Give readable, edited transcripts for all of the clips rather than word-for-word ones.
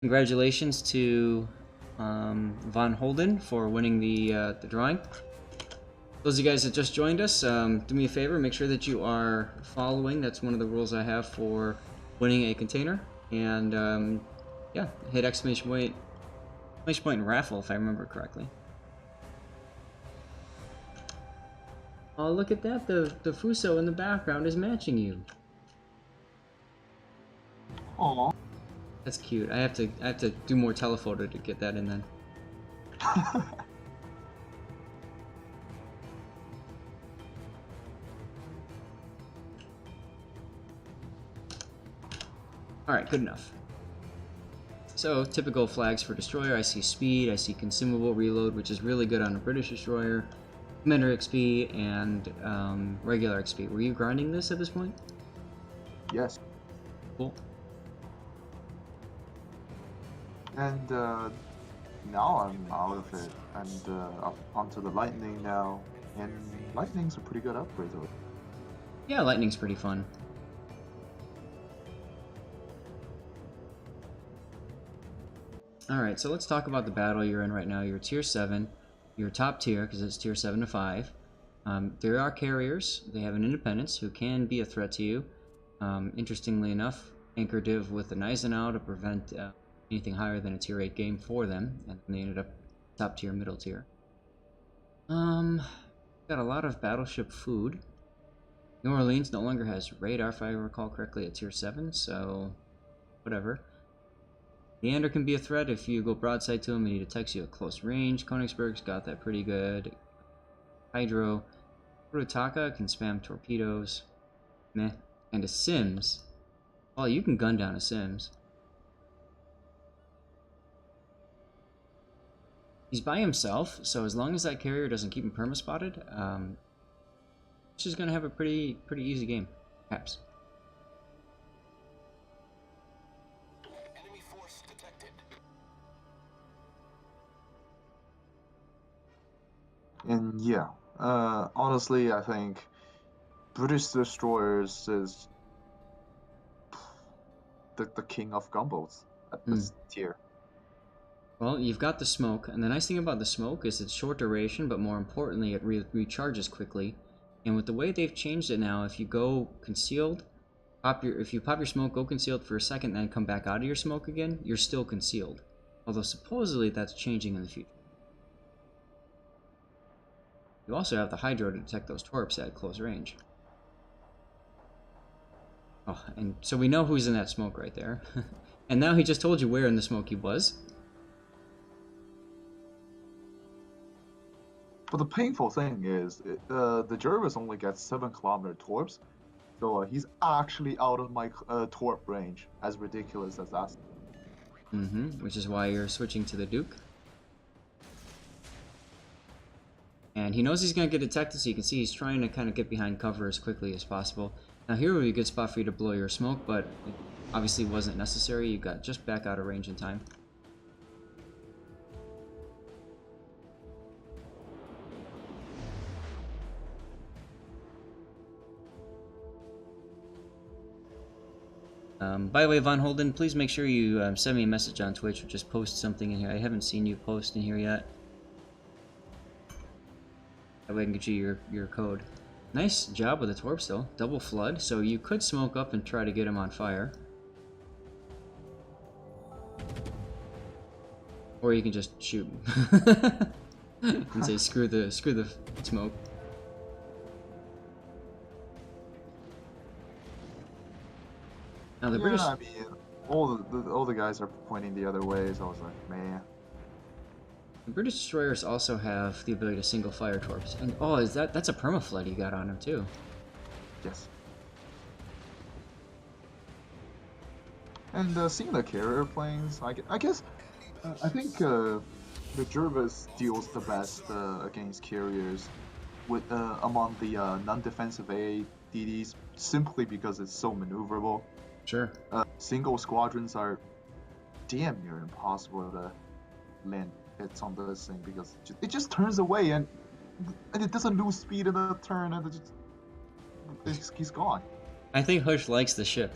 Congratulations to Von Holden for winning the drawing. Those of you guys that just joined us, do me a favor, make sure that you are following. That's one of the rules I have for winning a container. And yeah, hit exclamation point and raffle if I remember correctly. Oh, look at that! The Fuso in the background is matching you. Aww. That's cute. I have to do more telephoto to get that in then. Alright, good enough. So, typical flags for destroyer. I see speed, I see consumable reload, which is really good on a British destroyer, commander XP, and regular XP. Were you grinding this at this point? Yes. Cool. And now I'm out of it, and up onto the lightning now. And lightning's a pretty good upgrade though. Yeah, lightning's pretty fun. Alright, so let's talk about the battle you're in right now. You're tier 7. You're top tier, because it's tier 7 to 5. There are carriers. They have an independence who can be a threat to you. Interestingly enough, Anchor Div with an Eisenhower to prevent anything higher than a tier 8 game for them, and they ended up top tier, middle tier. Got a lot of battleship food. New Orleans no longer has radar, if I recall correctly, at tier 7, so whatever. Leander can be a threat if you go broadside to him and he detects you at close range. Königsberg's got that pretty good. Hydro. Kurotaka can spam torpedoes. Meh. And a Sims. Well, you can gun down a Sims. He's by himself, so as long as that carrier doesn't keep him perma-spotted, she's gonna have a pretty easy game, perhaps. And yeah, honestly, I think British destroyers is the king of gunboats at this tier. Well, you've got the smoke, and the nice thing about the smoke is it's short duration, but more importantly, it recharges quickly. And with the way they've changed it now, if you go concealed, if you pop your smoke, go concealed for a second, then come back out of your smoke again, you're still concealed. Although supposedly that's changing in the future. You also have the Hydro to detect those torps at close range. Oh, and so we know who's in that smoke right there. And now he just told you where in the smoke he was. But the painful thing is, the Jervis only gets 7-kilometer torps, so he's actually out of my torp range, as ridiculous as that. Which is why you're switching to the Duke. And he knows he's going to get detected, so you can see he's trying to kind of get behind cover as quickly as possible. Now here would be a good spot for you to blow your smoke, but it obviously wasn't necessary. You got just back out of range in time. By the way, Von Holden, please make sure you send me a message on Twitch or just post something in here. I haven't seen you post in here yet. That way I can get you your code. Nice job with the torps though. Double flood, so you could smoke up and try to get him on fire. Or you can just shoot and say screw the smoke. Now the British, I mean, all the guys are pointing the other way, so I was like, man. The British destroyers also have the ability to single fire torps. And oh, that's a permaflood you got on him too. Yes. And seeing the carrier planes, I guess, I think the Jervis deals the best against carriers with among the non-defensive ADDs, simply because it's so maneuverable. Sure. Single squadrons are damn near impossible to land hits on this thing because it just turns away and it doesn't lose speed in the turn and he's gone. I think Hush likes the ship.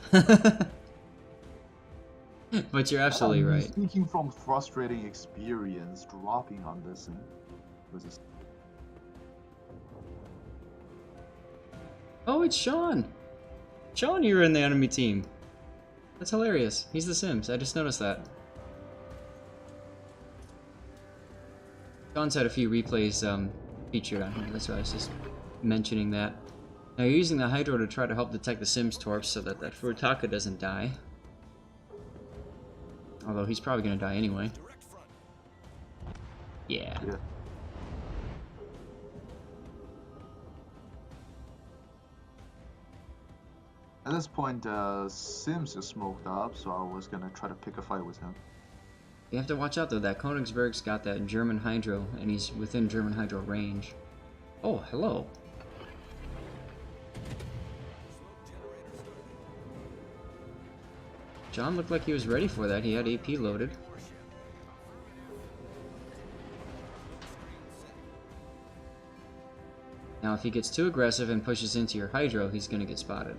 But you're absolutely right. Speaking from frustrating experience, dropping on this and versus. Oh, it's Sean! Sean, you're in the enemy team. That's hilarious. He's The Sims. I just noticed that. Sean's had a few replays featured on here. That's why I was just mentioning that. Now you're using the Hydro to try to help detect the Sims torps so that Furutaka doesn't die. Although he's probably going to die anyway. Yeah. At this point, Sims is smoked up, so I was gonna try to pick a fight with him. You have to watch out though, that Königsberg's got that German Hydro, and he's within German Hydro range. Oh, hello. John looked like he was ready for that. He had AP loaded. Now if he gets too aggressive and pushes into your Hydro, he's gonna get spotted.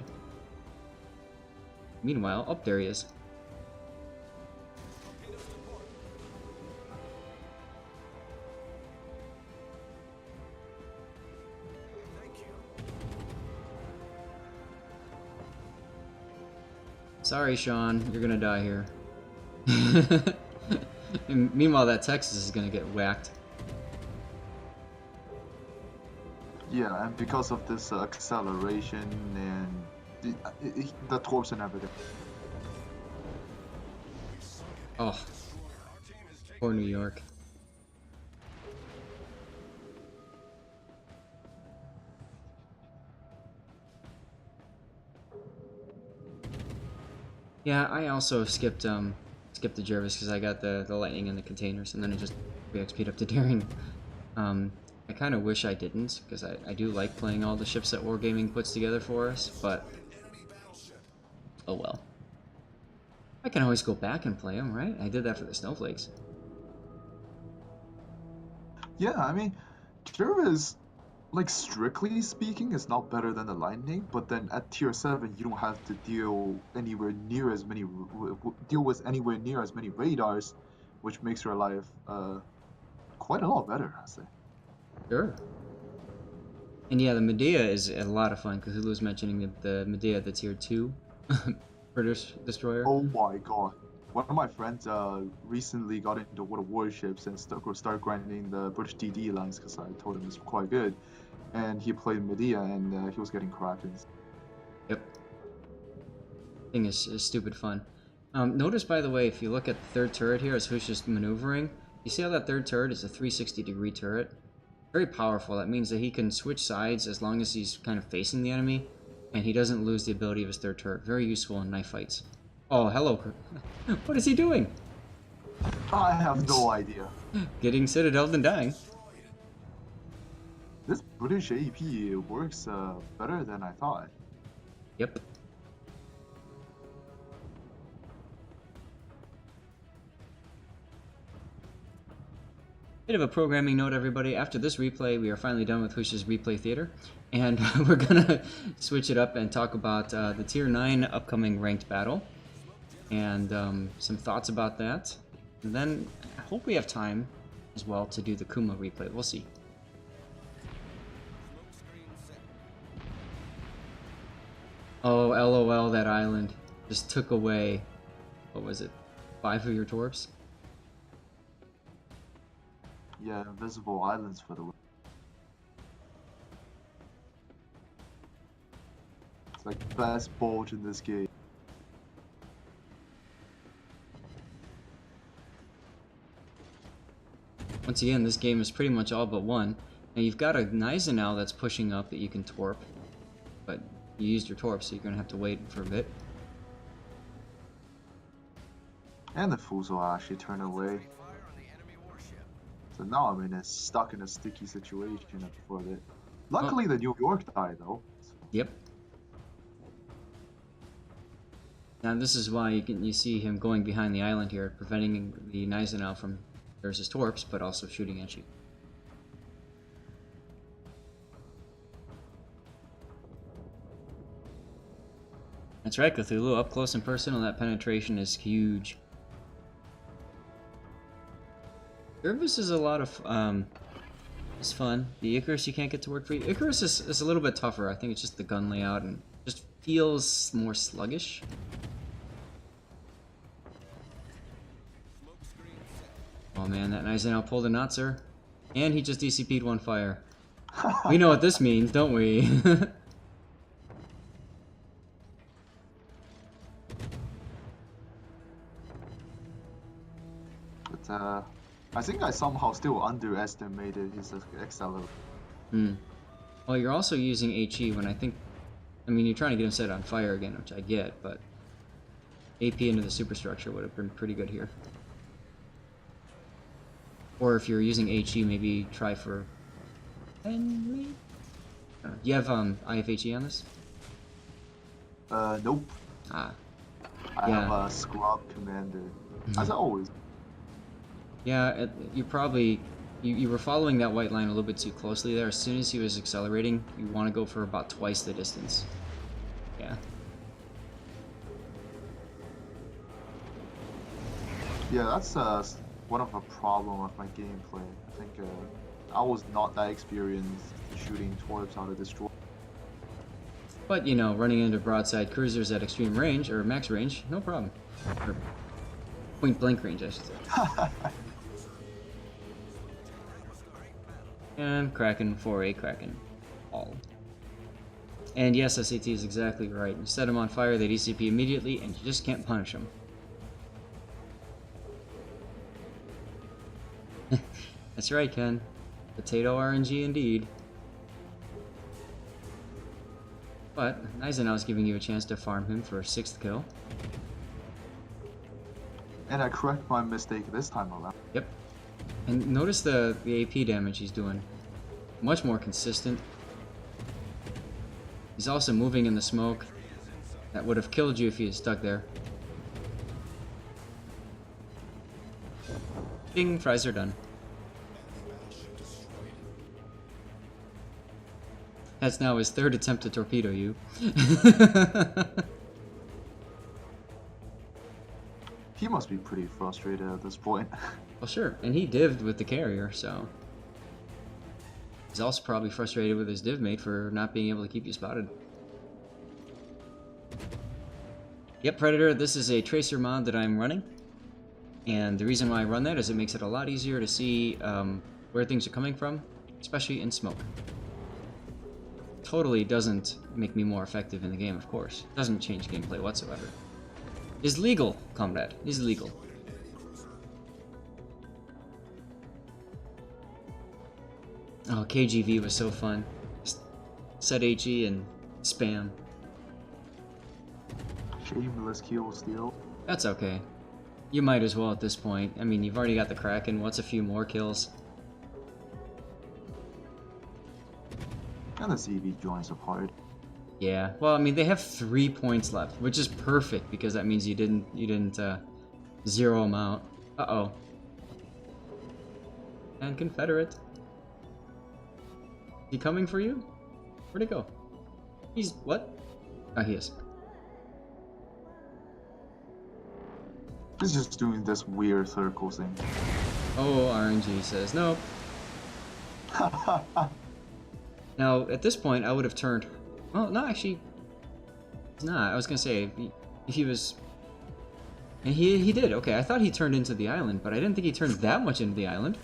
Meanwhile, up there he is. Sorry, Sean, you're gonna die here. And meanwhile, that Texas is gonna get whacked. Yeah, and because of this acceleration and the torps and everything. Oh, poor New York. Yeah, I also skipped the Jervis because I got the lightning in the containers, and then it just 3xp'd up to daring. I kind of wish I didn't, because I do like playing all the ships that Wargaming puts together for us, but oh well. I can always go back and play them, right? I did that for the Snowflakes. Yeah, I mean, Jervis, like strictly speaking, is not better than the Lightning, but then at tier 7, you don't have to deal anywhere near as many radars, which makes your life quite a lot better, I'd say. Sure. And yeah, the Medea is a lot of fun. Cthulhu was mentioning the Medea, the tier 2 British destroyer. Oh my god. One of my friends recently got into World of Warships and started grinding the British DD lines because I told him it's quite good. And he played Medea and he was getting Krakens. Yep. Thing is stupid fun. Notice, by the way, if you look at the third turret here as Hush is maneuvering, you see how that third turret is a 360-degree turret? Very powerful. That means that he can switch sides as long as he's kind of facing the enemy, and he doesn't lose the ability of his third turret. Very useful in knife fights. Oh, hello. What is he doing? I have no idea. Getting citadeled and dying. This British AP works better than I thought. Yep. Bit of a programming note, everybody. After this replay, we are finally done with Hush's replay theater, and we're gonna switch it up and talk about the Tier 9 upcoming ranked battle, and some thoughts about that. And then I hope we have time as well to do the Kuma replay. We'll see. Oh, LOL, that island just took away, what was it, 5 of your torps? Yeah, invisible islands for the win. It's like the best bulge in this game. Once again, this game is pretty much all but won. Now you've got a Gneisenau that's pushing up that you can torp, but you used your torp, so you're going to have to wait for a bit. And the fools will actually turn away. So now I'm stuck in a sticky situation before that. Luckily, the New York died though. Yep. Now this is why you see him going behind the island here, preventing the Gneisenau from versus torps, but also shooting at you. That's right, Cthulhu. Up close and personal, that penetration is huge. Jervis is a lot of, it's fun. The Icarus you can't get to work for you. Icarus is a little bit tougher. I think it's just the gun layout and just feels more sluggish. Oh man, that Nice pulled a Notzer. And he just DCP'd one fire. We know what this means, don't we? But I think I somehow still underestimated his accelerator. Well, you're also using HE when I mean, you're trying to get him set on fire again, which I get, but AP into the superstructure would have been pretty good here. Or if you're using HE, maybe try for... Do you have IFHE on this? Nope. Ah. I have a Scrub Commander, as always. Yeah, you probably... You were following that white line a little bit too closely there. As soon as he was accelerating, you want to go for about twice the distance. Yeah. Yeah, that's one of the problem with my gameplay. I think I was not that experienced shooting torps out of destroy. But, you know, running into broadside cruisers at extreme range, or max range, no problem. Or point blank range, I should say. And Kraken 4A Kraken. All. And yes, SAT is exactly right. You set them on fire, they DCP immediately, and you just can't punish them. That's right, Ken. Potato RNG indeed. But Naizenau's giving you a chance to farm him for a 6th kill. And I correct my mistake this time around. Yep. And notice the AP damage he's doing. Much more consistent. He's also moving in the smoke. That would have killed you if he had stuck there. Ding, fries are done. That's now his 3rd attempt to torpedo you. He must be pretty frustrated at this point. Well, sure, and he dived with the carrier, so... He's also probably frustrated with his div mate for not being able to keep you spotted. Yep, Predator, this is a tracer mod that I'm running. And the reason why I run that is it makes it a lot easier to see where things are coming from, especially in smoke. Totally doesn't make me more effective in the game, of course. Doesn't change gameplay whatsoever. Is legal, comrade. Is legal. Oh, KGV was so fun. Just set HE and spam. Shameless kill steal. That's okay. You might as well at this point. I mean, you've already got the Kraken. What's a few more kills? And the CV joins apart. Yeah. Well, I mean, they have 3 points left, which is perfect because that means you didn't zero them out. Uh-oh. And Confederate. Is he coming for you? Where'd he go? He's what? Oh, he is. He's just doing this weird circle thing. Oh, RNG says nope. Now, at this point, I would have turned... Well, no, actually... It's not. I was gonna say, if he was... And he did. Okay, I thought he turned into the island, but I didn't think he turned that much into the island.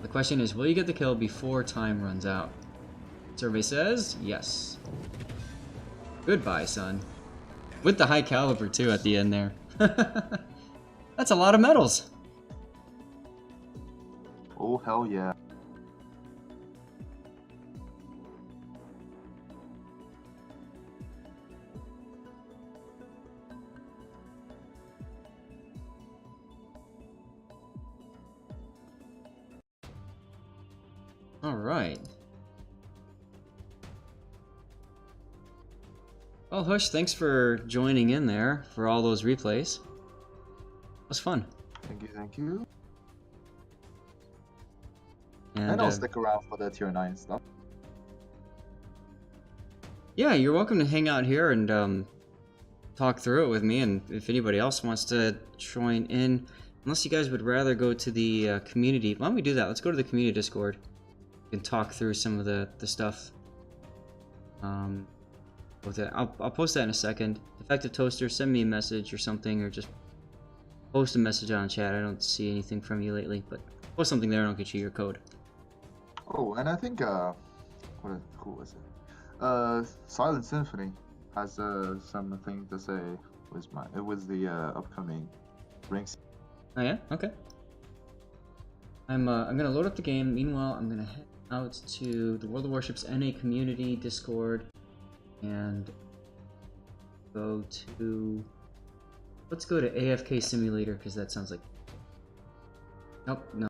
The question is, will you get the kill before time runs out? Survey says, yes. Goodbye, son. With the high caliber, too, at the end there. That's a lot of medals. Oh, hell yeah. All right. Well, Hush, thanks for joining in there for all those replays. It was fun. Thank you, thank you. And I'll stick around for the tier 9 stuff. yeah, you're welcome to hang out here and talk through it with me. And if anybody else wants to join in, unless you guys would rather go to the community, why don't we do that? Let's go to the community Discord. We can talk through some of the stuff. With it. I'll post that in a second. Defective Toaster, send me a message or something, or just post a message on chat. I don't see anything from you lately, but post something there and I'll get you your code. Oh, and I think who was it? Silent Symphony has something to say. It was the upcoming rings. Oh yeah, okay. I'm gonna load up the game. Meanwhile, I'm gonna head out to the World of Warships NA community Discord and go to. Let's go to AFK Simulator because that sounds like. Nope, no.